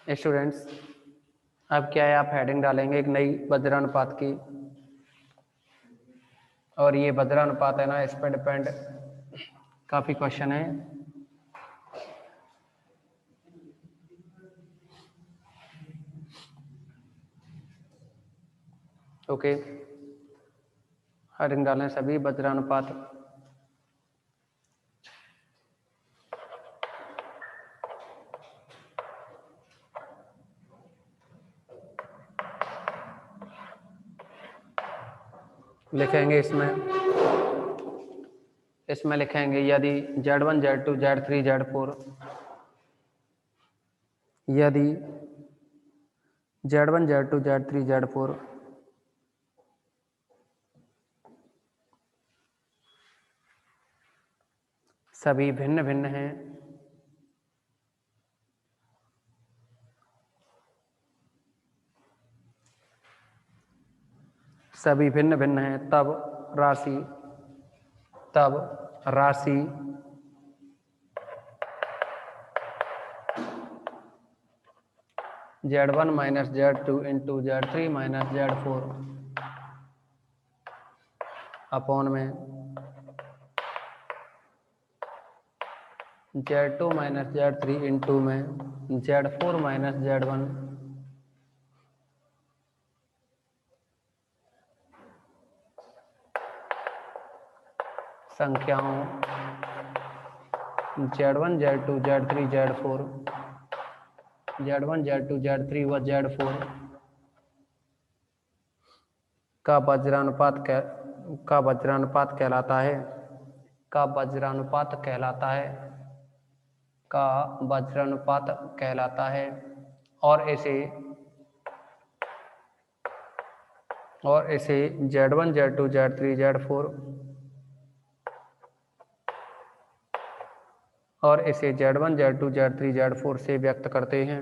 Students, अब क्या है, आप हेडिंग डालेंगे एक नई वज्रानुपात की, और ये वज्रानुपात है ना, इस पर डिपेंड काफी क्वेश्चन है। ओके, हेडिंग डालें सभी वज्रानुपात। लिखेंगे इसमें लिखेंगे यदि Z1 Z2 Z3 Z4, यदि Z1 Z2 Z3 Z4 सभी भिन्न भिन्न हैं, सभी भिन्न भिन्न हैं, तब राशि Z1 minus Z2 into Z3 minus Z4 upon में Z2 माइनस Z3 इंटू में Z4 माइनस Z1 संख्याओं Z1 Z2 Z3 Z4 Z1 Z2 Z3 व Z4 का वज्रानुपात कहलाता है, का वज्रानुपात कहलाता है, और इसे Z1 Z2 Z3 Z4 और इसे Z1 Z2 Z3 Z4 से व्यक्त करते हैं।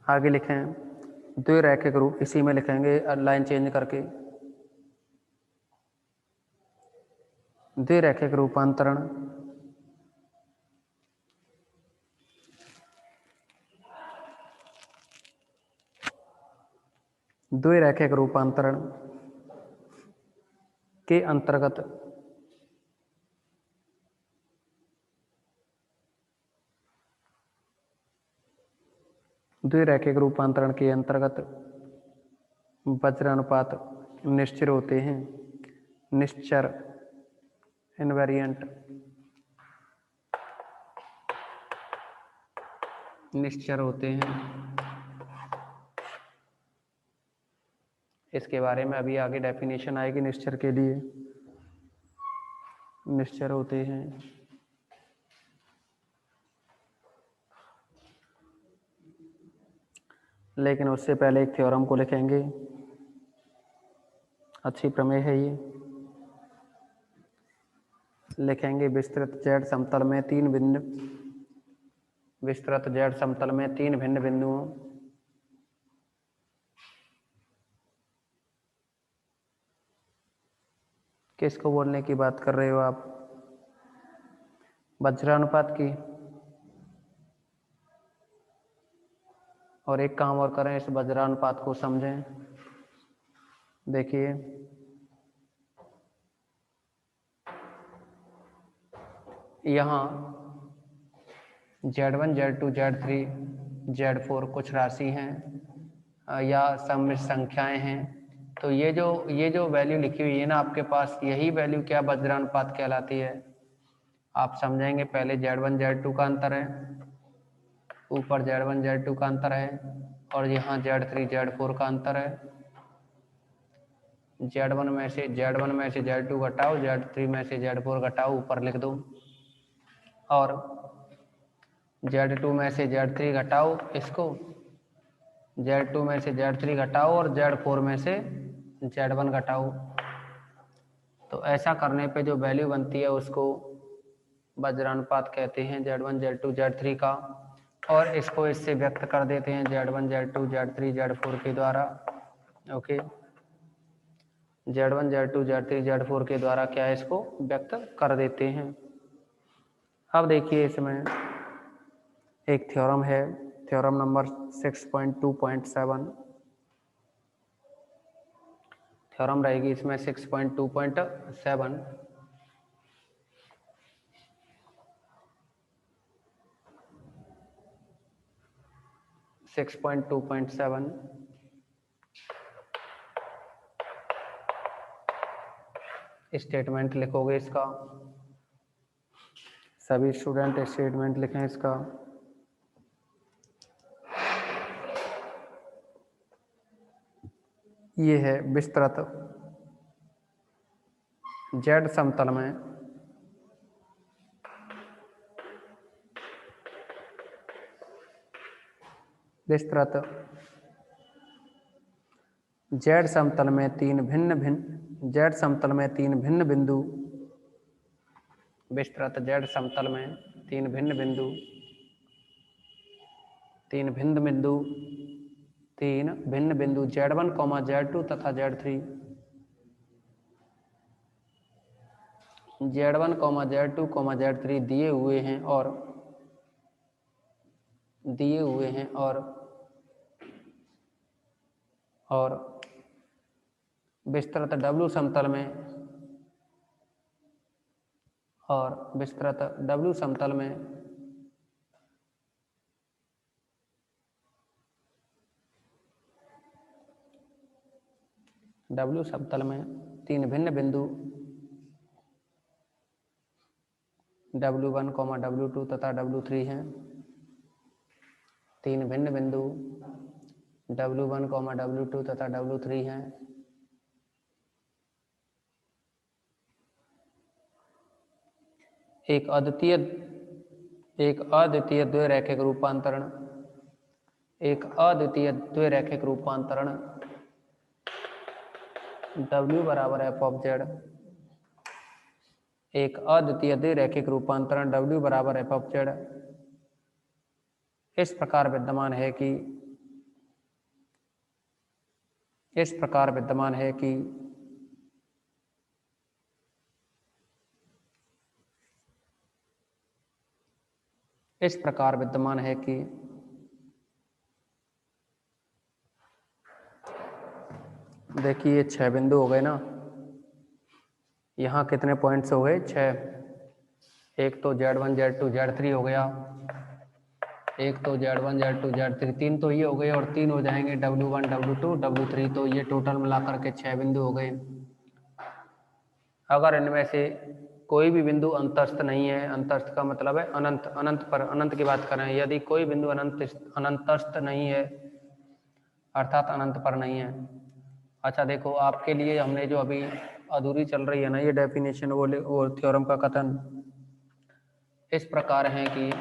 आगे लिखें द्विरैखिक रूप, इसी में लिखेंगे लाइन चेंज करके, द्विरैखिक रूपांतरण के अंतर्गत वज्रानुपात निश्चर होते हैं, निश्चर होते हैं। इसके बारे में अभी आगे डेफिनेशन आएगी निश्चर के लिए, निश्चर होते हैं। लेकिन उससे पहले एक थ्योरम को लिखेंगे, अच्छी प्रमेय है ये। लिखेंगे विस्तृत Z समतल में तीन भिन्न बिंदुओं किसको बोलने की बात कर रहे हो आप? वज्रानुपात की। और एक काम और करें, इस वज्रानुपात को समझें। देखिए यहाँ Z1 Z2 Z3 Z4 कुछ राशि हैं या सम्मिश्र संख्याएं हैं, तो ये जो वैल्यू लिखी हुई है ना आपके पास, यही वैल्यू क्या वज्रानुपात कहलाती है। आप समझेंगे, पहले Z1 Z2 का अंतर है, ऊपर Z1 Z2 का अंतर है, और यहाँ Z3 Z4 का अंतर है। Z1 में से Z2 घटाओ, Z3 में से Z4 घटाओ, ऊपर लिख दो, और Z2 में से Z3 घटाओ, इसको Z2 में से Z3 घटाओ, और Z4 में से Z1 घटाओ। तो ऐसा करने पे जो वैल्यू बनती है उसको वज्रानुपात कहते हैं, Z1 Z2 Z3 का। और इसको इससे व्यक्त कर देते हैं Z1 Z2 Z3 Z4 के द्वारा। Okay, Z1 Z2 Z3 Z4 के द्वारा क्या है, इसको व्यक्त कर देते हैं। अब देखिए इसमें एक थ्योरम है, थ्योरम नंबर 6.2.7। थ्योरम रहेगी इसमें 6.2.7। 6.2.7 स्टेटमेंट लिखोगे इसका, सभी स्टूडेंट स्टेटमेंट लिखें इसका। ये है विस्तृत जेड समतल में विस्तृत जेड समतल में तीन भिन्न बिंदु, विस्तृत जेड समतल में तीन भिन्न बिंदु Z1, Z2 तथा Z3, Z1, Z2, Z3 दिए हुए हैं और विस्तृत W समतल में तीन भिन्न बिंदु W1, W2 तथा W3 हैं। तीन भिन्न बिंदु W1, W2 तथा W3 हैं। एक अद्वितीय द्विरैखिक रूपांतरण W बराबर f ऑफ Z, एक अद्वितीय द्विरैखिक रूपांतरण W बराबर f ऑफ Z इस प्रकार विद्यमान है कि देखिए ये 6 बिंदु हो गए ना, यहाँ कितने पॉइंट्स हो गए, 6। एक तो Z1 Z2 Z3 हो गया, एक तो Z1 Z2 Z3, 3 तो ये हो गए और 3 हो जाएंगे W1 W2 W3, तो ये टोटल मिलाकर के 6 बिंदु हो गए। अगर इनमें से कोई भी बिंदु अंतस्थ नहीं है, अंतस्थ का मतलब है अनंत की बात कर रहे हैं, यदि कोई बिंदु अनंतस्थ नहीं है अर्थात अनंत पर नहीं है। अच्छा देखो, आपके लिए हमने जो अभी अधूरी चल रही है ना ये डेफिनेशन, वो थ्योरम का कथन इस प्रकार है कि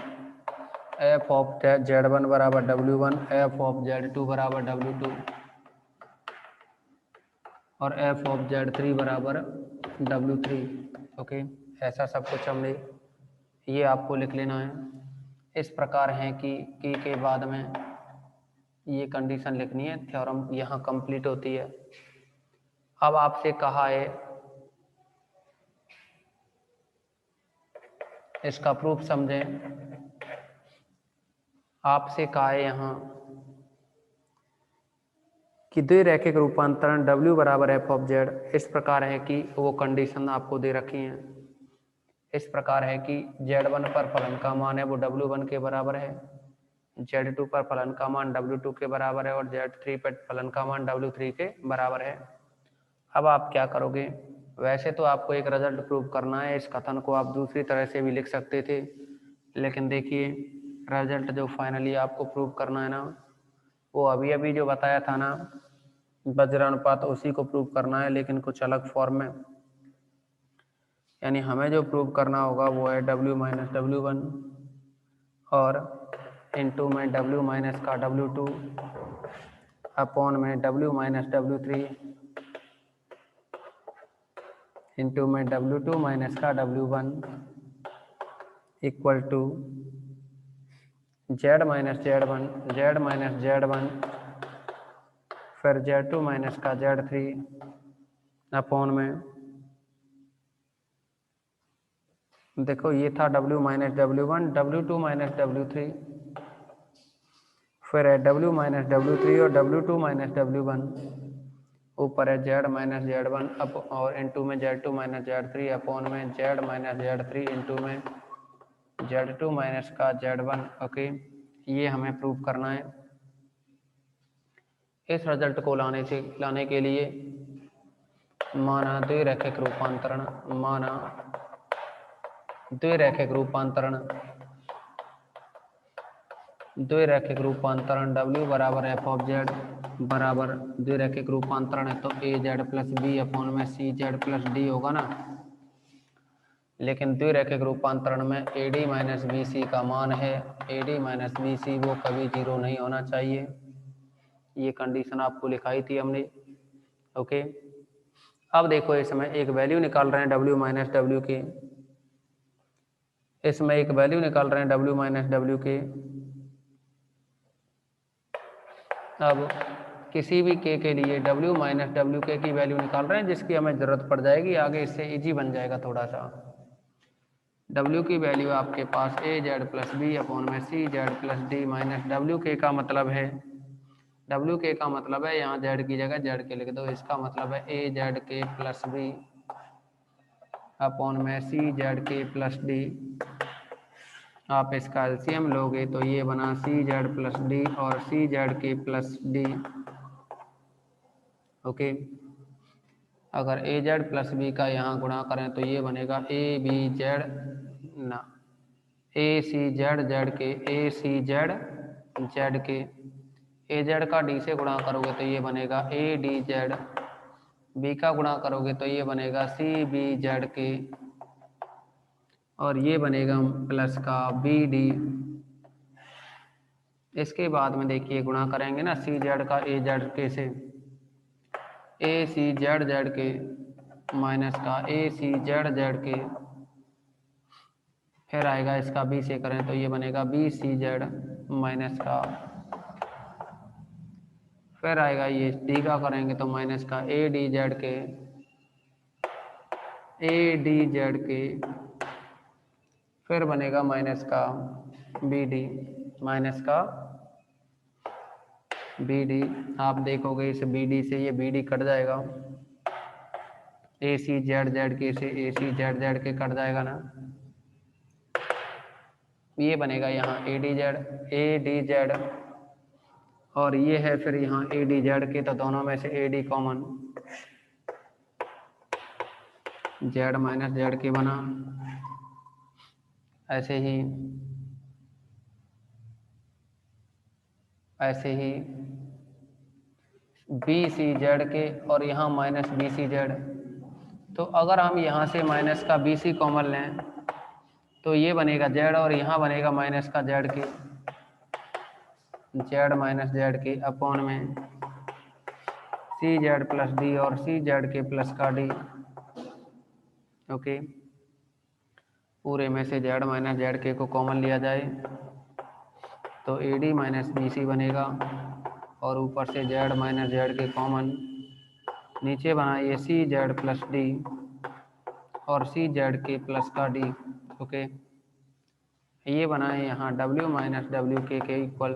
f ऑफ Z1 बराबर W1, f ऑफ Z2 बराबर W2 और f ऑफ Z3 बराबर W3। ओके, ऐसा सब कुछ हमने, ये आपको लिख लेना है। इस प्रकार है कि के बाद में ये कंडीशन लिखनी है, थ्योरम यहाँ कंप्लीट होती है। अब आपसे कहा है इसका प्रूफ समझें। आपसे कहा है यहाँ कि द्विरैखिक रूपांतरण W बराबर f ऑफ Z इस प्रकार है कि वो कंडीशन आपको दे रखी हैं। इस प्रकार है कि Z1 पर फलन का मान है वो W1 के बराबर है, Z2 पर फलन का मान W2 के बराबर है और Z3 पर फलन का मान W3 के बराबर है। अब आप क्या करोगे, वैसे तो आपको एक रिजल्ट प्रूव करना है, इस कथन को आप दूसरी तरह से भी लिख सकते थे, लेकिन देखिए रिजल्ट जो फाइनली आपको प्रूव करना है ना, वो अभी जो बताया था ना वज्रानुपात, उसी को प्रूव करना है, लेकिन कुछ अलग फॉर्म में। यानी हमें जो प्रूव करना होगा वो है W माइनस W1 और इनटू में W माइनस का W2 अपॉन में W माइनस W3 इनटू में W2 माइनस का W1 equal to Z minus Z one, Z minus Z one, फिर जेड टू माइनस का जेड थ्री अपॉन में, देखो ये था W minus W one, W two minus W three, फिर है डब्ल्यू माइनस डब्ल्यू थ्री और W two minus W one, ऊपर है Z minus Z one up और इनटू में Z two minus Z three upon में Z minus Z three into में Z two minus का जेड वन। ओके, ये हमें प्रूव करना है। इस रिजल्ट को लाने के लिए माना द्विरैखिक रूपांतरण, माना द्विरैखिक रूपांतरण, द्विरैखिक रूपांतरण W बराबर एफ ऑफ जेड बराबर द्विरैखिक रूपांतरण है तो ए जेड प्लस बी अपॉन में सी जेड प्लस डी होगा ना। लेकिन द्विरैखिक रूपांतरण में A D minus B C का मान है, A D minus B C वो कभी जीरो नहीं होना चाहिए। ये कंडीशन आपको लिखाई थी हमने। ओके, अब देखो इसमें एक वैल्यू निकाल रहे हैं W माइनस डब्ल्यू के, इसमें एक वैल्यू निकाल रहे हैं W माइनस डब्ल्यू के। अब किसी भी के लिए W माइनस डब्ल्यू के की वैल्यू निकाल रहे हैं जिसकी हमें ज़रूरत पड़ जाएगी आगे, इससे इजी बन जाएगा थोड़ा सा। W की वैल्यू आपके पास A Z plus B upon में C Z plus D minus W के का मतलब है, डब्ल्यू के का मतलब है यहाँ जेड की जगह जेड के लिख दो, इसका मतलब है ए जेड के प्लस बी अपॉन में सी जेड के प्लस डी। आप इसका एलसीएम लोगे तो ये बना सी जेड प्लस डी और सी जेड के प्लस डी। ओके, अगर ए जेड प्लस बी का यहाँ गुणा करें तो ये बनेगा ए बी जेड ना ए सी जेड जेड के, ए सी जेड जेड के, ए जेड का डी से गुणा करोगे तो ये बनेगा ए डी जेड, बी का गुणा करोगे तो ये बनेगा सी बी जेड के और ये बनेगा प्लस का बी डी। इसके बाद में देखिए गुणा करेंगे ना सी जेड का ए जेड के से, ए सी जेड जेड के माइनस का ए सी जेड जेड के, फिर आएगा इसका बी से करें तो ये बनेगा बी सी जेड माइनस का, फिर आएगा ये डी का करेंगे तो माइनस का ए डी जेड के, ए डी जेड के, फिर बनेगा माइनस का बी डी, माइनस का बी डी। आप देखोगे इस बी डी से ये बी डी कट जाएगा, ए सी जेड जेड के से ए सी जेड जेड के कट जाएगा ना, ये बनेगा यहाँ ए डी जेड और ये है फिर यहाँ ए डी जेड के, तो दोनों में से A D common, Z minus Z के बना। ऐसे ही बी सी जेड के और यहाँ माइनस बी सी जेड, तो अगर हम यहाँ से माइनस का बी सी कॉमन लें तो ये बनेगा जेड और यहाँ बनेगा माइनस का जेड के, जेड माइनस जेड के अपॉन में सी जेड प्लस डी और सी जेड के प्लस का डी। ओके, पूरे में से जेड माइनस जेड के को कॉमन लिया जाए तो A D minus B C बनेगा और ऊपर से जेड माइनस जेड के कॉमन, नीचे बनाइए सी जेड प्लस डी और सी जेड के प्लस का डी। ओके, ये बनाए यहाँ W माइनस डब्ल्यू के इक्वल।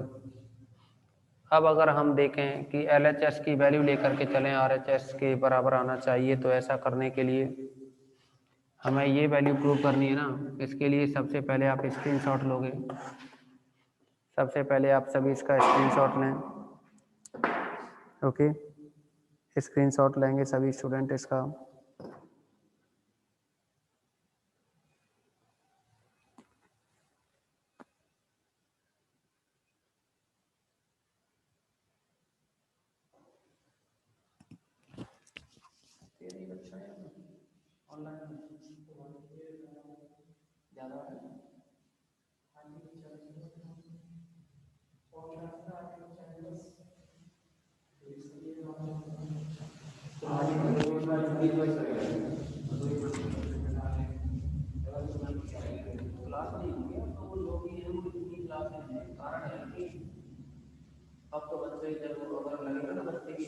अब अगर हम देखें कि LHS की वैल्यू लेकर के चलें RHS के बराबर आना चाहिए, तो ऐसा करने के लिए हमें ये वैल्यू प्रूव करनी है ना। इसके लिए सबसे पहले आप स्क्रीनशॉट लोगे, सबसे पहले आप सभी इसका स्क्रीनशॉट लें। ओके, स्क्रीनशॉट लेंगे सभी स्टूडेंट इसका।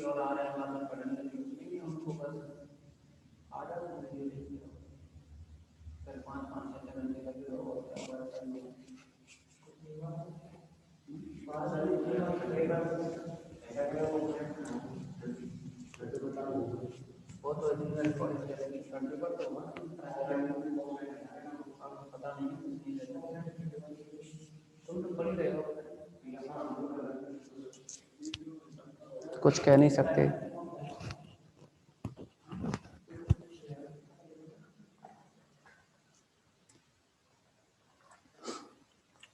और आ रहा है मतलब पढ़ने नहीं उनको बस आधा फिर 5-5 घंटे लगे और वो तो कॉलेज करेंगे पता नहीं तुम तो पढ़ रहे हो कुछ कह नहीं सकते।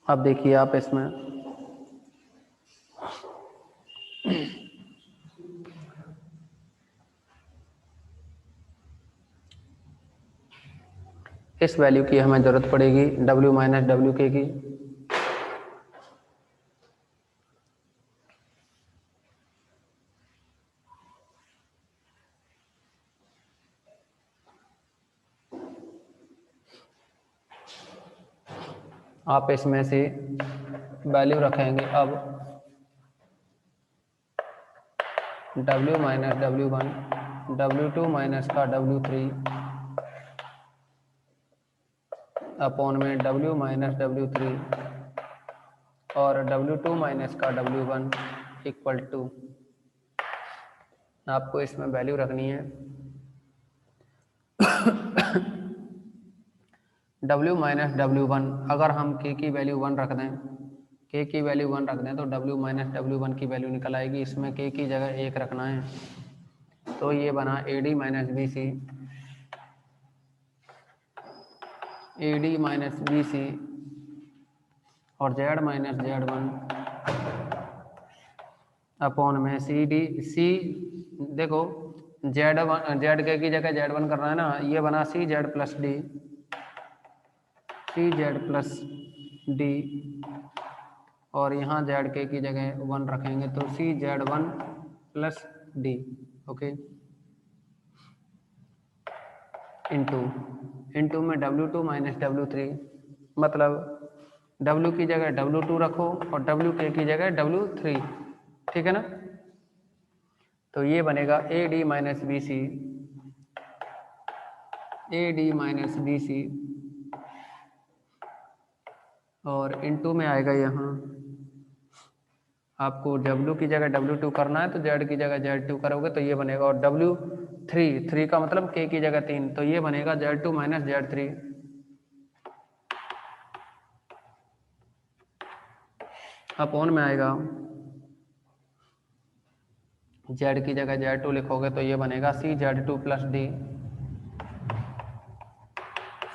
अब देखिए आप इसमें इस वैल्यू की हमें जरूरत पड़ेगी W माइनस डब्ल्यू के की। आप इसमें से वैल्यू रखेंगे अब W minus W1 W2 minus का W3 अपॉन में W माइनस W3 और W2 माइनस का W1 इक्वल टू आपको इसमें वैल्यू रखनी है W माइनस W1 अगर हम K की वैल्यू 1 रख दें K की वैल्यू 1 रख दें तो W माइनस W1 की वैल्यू निकल आएगी। इसमें K की जगह 1 रखना है तो ये बना AD minus BC AD minus BC और Z माइनस Z1 अपॉन में C देखो Z की जगह Z1 करना है ना, ये बना CZ plus D CZ plus D और यहाँ Z की जगह 1 रखेंगे तो CZ1 plus D okay into में W2 माइनस W3 मतलब W की जगह W2 रखो और WK की जगह W3 ठीक है ना। तो ये बनेगा AD माइनस BC और इंटू में आएगा यहाँ आपको W की जगह W2 करना है तो Z की जगह Z2 करोगे तो ये बनेगा और W3 का मतलब K की जगह 3 तो ये बनेगा Z2 माइनस Z3 अपॉन में आएगा Z की जगह Z2 लिखोगे तो ये बनेगा CZ2 plus D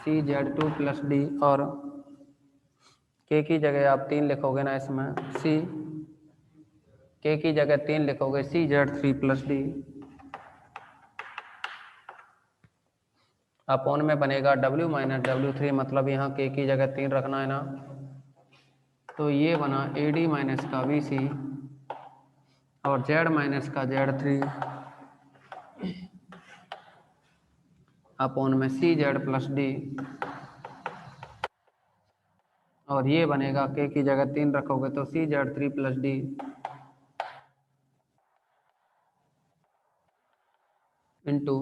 CZ2 plus D और K की जगह आप 3 लिखोगे ना इसमें K की जगह 3 लिखोगे CZ3 प्लस D अपॉन में बनेगा W माइनस W3 मतलब यहाँ K की जगह 3 रखना है ना तो ये बना AD माइनस का BC और Z माइनस का Z3 अपॉन में CZ प्लस D और ये बनेगा K की जगह 3 रखोगे तो CZ3 plus D into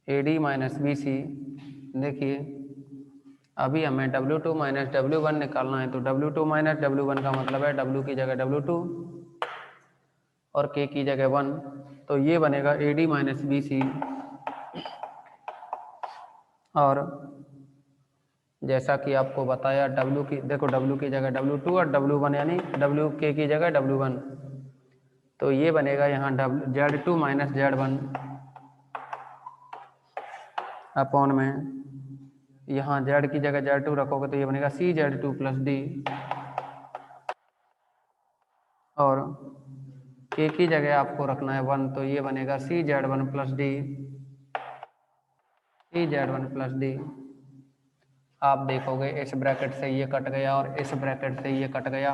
AD minus BC। देखिए अभी हमें W2 माइनस W1 निकालना है तो W2 माइनस W1 का मतलब है W की जगह W2 और K की जगह 1 तो ये बनेगा AD माइनस BC और जैसा कि आपको बताया W की देखो W की जगह W2 और W1 यानी WK की जगह W1 तो ये बनेगा यहाँ Z2 माइनस Z1 अपॉन में यहाँ Z की जगह Z2 रखोगे तो ये बनेगा CZ2 प्लस D और K की जगह आपको रखना है 1 तो ये बनेगा CZ1 plus D CZ1 plus D। आप देखोगे इस ब्रैकेट से ये कट गया और इस ब्रैकेट से ये कट गया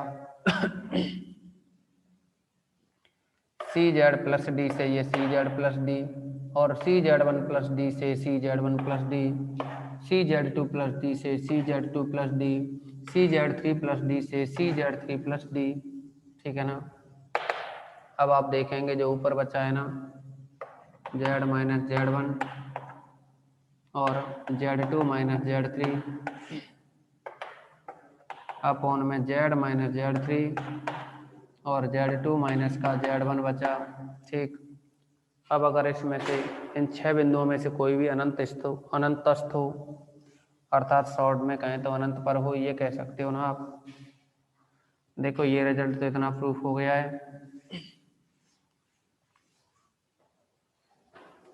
CZ प्लस D से ये CZ प्लस D और CZ1 प्लस D से CZ1 plus D CZ2 plus D से CZ2 plus D CZ3 plus D से CZ3 प्लस D ठीक है ना। अब आप देखेंगे जो ऊपर बचा है ना z माइनस z1 और z2 माइनस z3 अपॉन में z माइनस z3 और z2 माइनस का z1 बचा। ठीक, अब अगर इसमें से इन 6 बिंदुओं में से कोई भी अनंतस्थ हो अर्थात शॉर्ट में कहें तो अनंत पर हो, ये कह सकते हो ना आप। देखो ये रिजल्ट तो इतना प्रूफ हो गया है।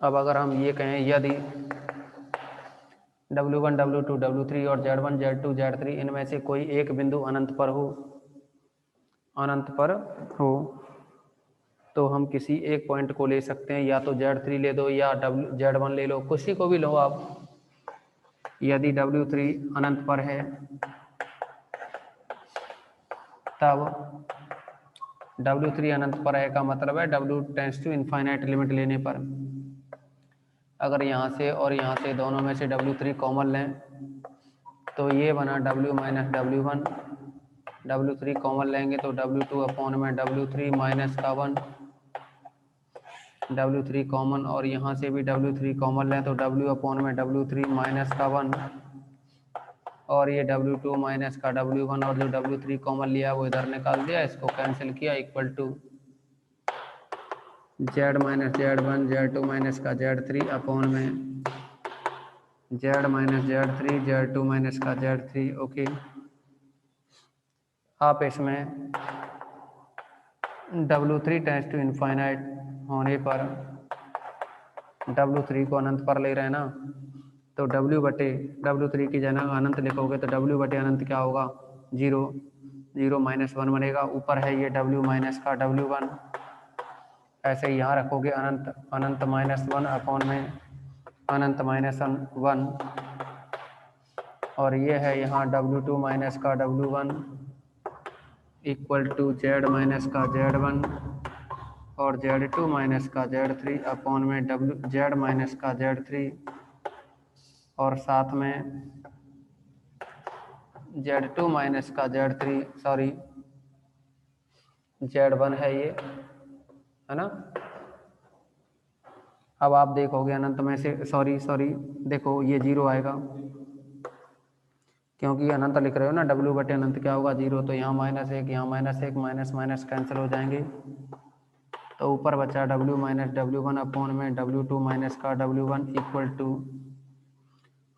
अब अगर हम ये कहें यदि W1, W2, W3 और Z1, Z2, Z3 इनमें से कोई एक बिंदु अनंत पर हो तो हम किसी एक पॉइंट को ले सकते हैं, या तो Z3 ले दो या Z1 ले लो, किसी को भी लो आप। यदि W3 अनंत पर है तब W3 अनंत पर है का मतलब है W tends to infinite limit लेने पर। अगर यहाँ से और यहाँ से दोनों में से W3 कॉमन लें तो ये बना W minus W1, W3 common लेंगे तो W2 अपॉन में W3 माइनस का 1, W3 कॉमन, और यहाँ से भी W3 कॉमन लें तो W अपॉन में W3 माइनस का 1, और ये W2 माइनस का W1 और जो W3 कॉमन लिया वो इधर निकाल दिया, इसको कैंसिल किया, equal to Z minus Z1 Z2 minus का Z3 अपॉन में Z minus Z3 Z2 minus का Z3। ओके, आप इसमें W3 टेंड्स टू इनफाइनाइट होने पर W3 को अनंत पर ले रहे हैं ना, तो W बटे W3 की जगह अनंत लिखोगे तो W बटे अनंत क्या होगा, 0, 0 माइनस 1 बनेगा। ऊपर है ये W माइनस का W1, ऐसे ही यहाँ रखोगे अनंत, अनंत माइनस 1 अपॉन में अनंत माइनस 1, और ये है यहाँ W2 माइनस का W1 equal to Z minus का Z1 और Z2 माइनस का Z3 अपॉन में Z माइनस का Z3, और साथ में Z2 माइनस का Z3 सॉरी Z1 है ये, है ना। अब आप देखोगे अनंत में से सॉरी देखो ये 0 आएगा क्योंकि अनंत लिख रहे हो ना, W बटे अनंत क्या होगा, 0, तो यहाँ -1, यहाँ -1, माइनस माइनस कैंसिल हो जाएंगे, तो ऊपर बचा W माइनस W1 अपॉन में W2 माइनस का W1 इक्वल टू,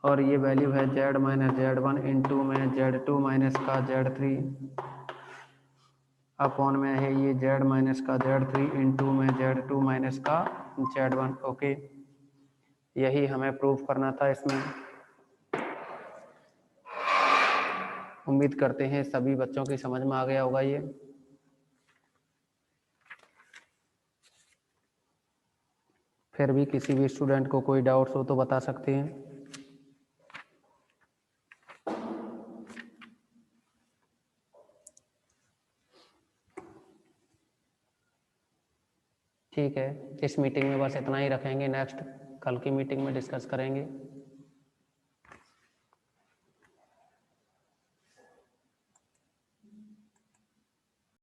और ये वैल्यू है Z माइनस Z1 इंटू में Z2 माइनस का Z3 अपॉन में है ये Z माइनस का Z3 इंटू में Z2 माइनस का Z1। ओके, यही हमें प्रूफ करना था इसमें। उम्मीद करते हैं सभी बच्चों की समझ में आ गया होगा ये। फिर भी किसी भी स्टूडेंट को कोई डाउट्स हो तो बता सकते हैं। ठीक है, इस मीटिंग में बस इतना ही रखेंगे, नेक्स्ट कल की मीटिंग में डिस्कस करेंगे।